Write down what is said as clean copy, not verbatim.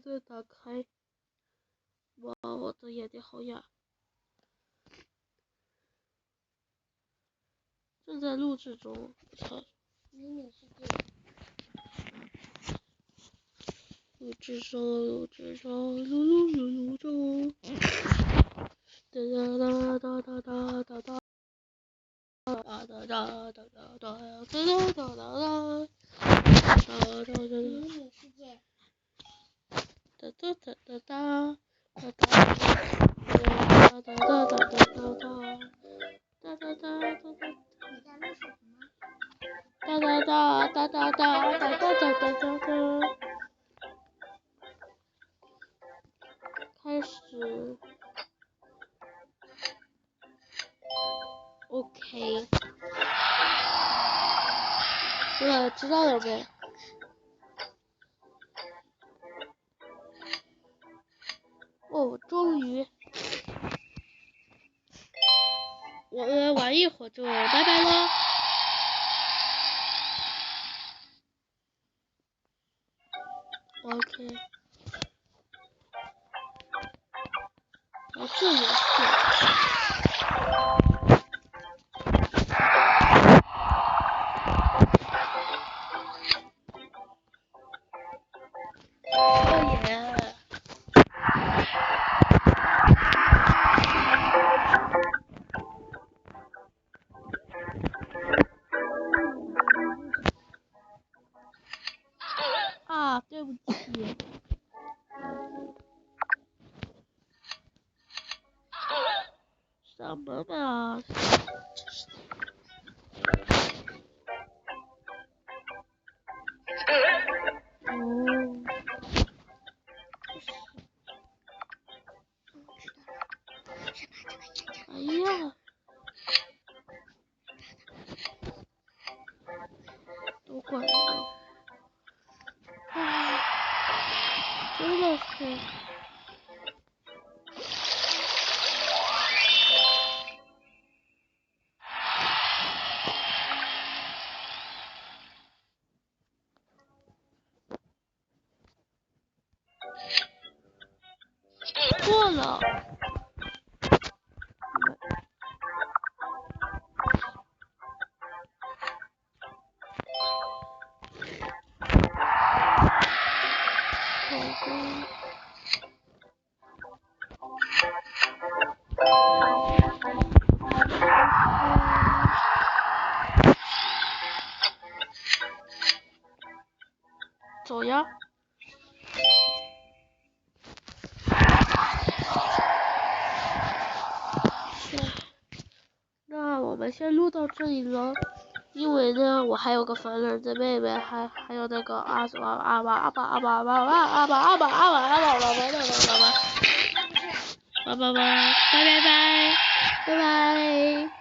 现在打开，哇，我的眼睛好哑。正在录制中，迷你世界。录制中，录中。哒哒哒哒哒哒哒哒。哒哒哒哒哒哒哒哒哒哒。迷你世界。哒哒哒哒哒。哒哒哒哒哒哒哒哒哒哒。你在录什么？哒哒哒哒哒哒哒哒哒哒哒。开始。OK。知道了呗。哦，终于。我们玩一会儿就拜拜喽。OK。这也是。哦耶。啊，对不起。什么嘛？哦。哎呀。都怪我。啊，真的是。错了。走呀。那我们先录到这里了，因为呢，我还有个烦人的妹妹，还有那个阿巴，拜拜。